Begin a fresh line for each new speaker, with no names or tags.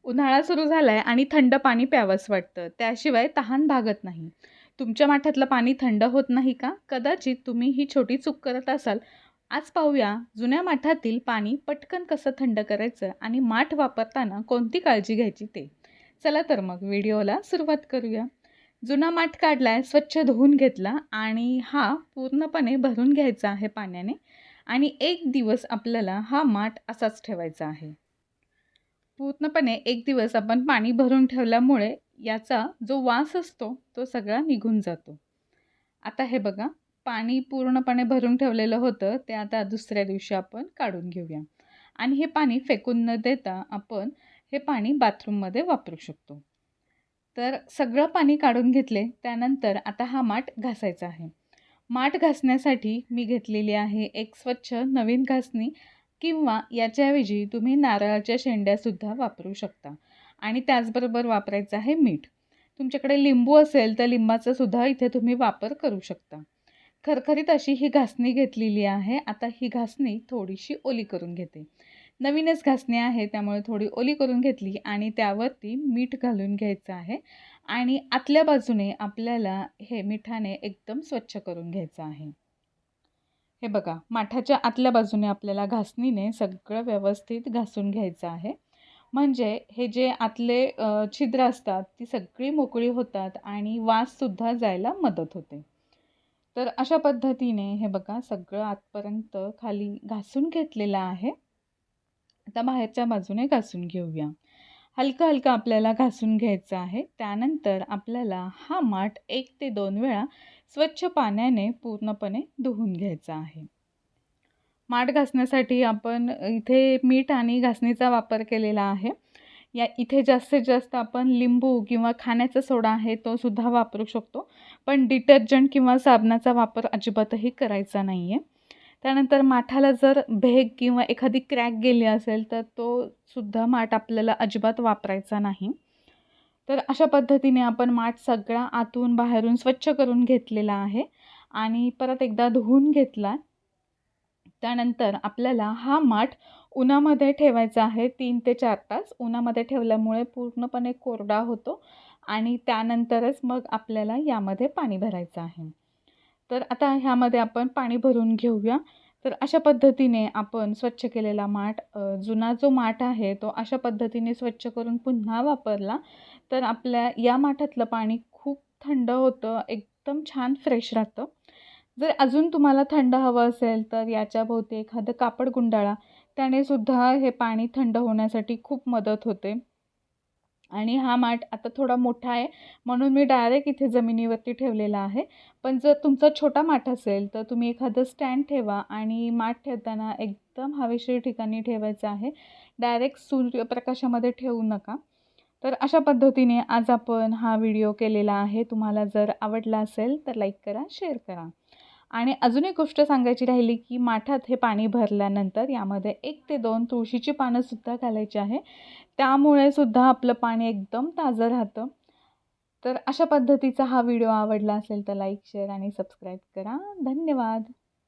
उन्हाळा सुरू झालाय आणि थंड पाणी प्यावंसं वाटतं. त्याशिवाय तहान भागत नाही. तुमच्या माठातलं पाणी थंड होत नाही का? कदाचित तुम्ही ही छोटी चूक करत असाल. आज पाहूया जुन्या माठातील पाणी पटकन कसं थंड करायचं आणि माठ वापरताना कोणती काळजी घ्यायची ते. चला तर मग व्हिडिओला सुरुवात करूया. जुना माठ काढलाय, स्वच्छ धुवून घेतला आणि हा पूर्णपणे भरून घ्यायचा आहे पाण्याने आणि 1 दिवस आपल्याला हा माठ असाच ठेवायचा आहे. पूर्णपणे 1 दिवस आपण पाणी भरून ठेवल्यामुळे याचा जो वास असतो तो सगळा निघून जातो. आता हे बघा, पाणी पूर्णपणे भरून ठेवलेलं होतं ते आता दुसऱ्या दिवशी आपण काढून घेऊया आणि हे पाणी फेकून न देता आपण हे पाणी बाथरूममध्ये वापरू शकतो. तर सगळं पाणी काढून घेतले त्यानंतर आता हा माठ घासायचा आहे. माठ घासण्यासाठी मी घेतलेली आहे एक स्वच्छ नवीन घासणी किंवा याच्याऐवजी तुम्ही नारळाच्या शेंड्यासुद्धा वापरू शकता आणि त्याचबरोबर वापरायचं आहे मीठ. तुमच्याकडे लिंबू असेल तर लिंबाचा सुद्धा इथे तुम्ही वापर करू शकता. खरखरीत अशी ही घासणी घेतलेली आहे. आता ही घासणी थोडीशी ओली करून घेते. नवीनच घासणी आहे त्यामुळे थोडी ओली करून घेतली आणि त्यावरती मीठ घालून घ्यायचं आहे आणि आतल्या बाजूने आपल्याला हे मिठाने एकदम स्वच्छ करून घ्यायचं आहे. हे बघा, माठाच्या आतल्या बाजूने आपल्याला घासणीने सगळं व्यवस्थित घासून घ्यायचं आहे. म्हणजे हे जे आतले छिद्र असतात ती सगळी मोकळी होतात आणि वाससुद्धा जायला मदत होते. तर अशा पद्धतीने हे बघा सगळं आतपर्यंत खाली घासून घेतलेलं आहे. आता बाहेरच्या बाजूने घासून घेऊया. हलकं-हलकं आपल्याला घासून घ्यायचं आहे. त्यानंतर आपल्याला हा माठ 1 ते 2 वेळा स्वच्छ पाण्याने पूर्णपणे धुवून घ्यायचा आहे. माठ घासण्यासाठी आपण इथे मीठ आणि घासणीचा वापर केलेला आहे. इथे जास्तीत जास्त आपण लिंबू किंवा खाण्याचा सोडा आहे तो सुद्धा वापरू शकतो. पण डिटर्जंट किंवा साबणाचा वापर अजिबातही करायचा नाही आहे. त्यानंतर माठाला जर भेग किंवा एखादी क्रॅक गेली असेल तर तो सुद्धा माठ आपल्याला अजिबात वापरायचा नाही. तर अशा पद्धतीने आपण माठ सगळा आतून बाहेरून स्वच्छ करून घेतलेला आहे आणि परत एकदा धुवून घेतला. त्यानंतर आपल्याला हा माठ उन्हामध्ये ठेवायचा आहे 3 ते 4 तास. उन्हामध्ये ठेवल्यामुळे पूर्णपणे कोरडा होतो आणि त्यानंतरच मग आपल्याला यामध्ये पाणी भरायचं आहे. तर आता ह्यामध्ये आपण पाणी भरून घेऊया. तर अशा पद्धतीने आपण स्वच्छ केलेला माठ जुना जो माठ आहे तो अशा पद्धतीने स्वच्छ करून पुन्हा वापरला तर आपल्या या माठातलं पाणी खूप थंड होतं, एकदम छान फ्रेश राहतं. जर अजून तुम्हाला थंड हवं असेल तर याच्या भोवती एखादं कापड गुंडाळा. त्याने सुद्धा हे पाणी थंड होण्यासाठी खूप मदत होते. आणि हा माठ आता थोडा मोठा आहे म्हणून मी डायरेक्ट इथे जमिनीवरती ठेवलेला आहे. पण जर तुमचा छोटा माठ असेल तर तुम्ही एखादं स्टँड ठेवा आणि माठ ठेवताना एकदम हवेशीर ठिकाणी ठेवायचं आहे. डायरेक्ट सूर्यप्रकाशामध्ये ठेवू नका. तर अशा पद्धतीने आज आपण हा व्हिडिओ केलेला आहे. तुम्हाला जर आवडला असेल तर लाईक करा, शेअर करा. आणि अजून एक गोष्ट सांगायची राहिली की माठात हे पाणी भरल्यानंतर यामध्ये 1 ते 2 तुळशीची पानंसुद्धा घालायची आहे. त्यामुळे सुद्धा आपलं पाणी एकदम ताजं राहतं. तर अशा पद्धतीचा हा व्हिडिओ आवडला असेल तर लाईक, शेअर आणि सबस्क्राईब करा. धन्यवाद.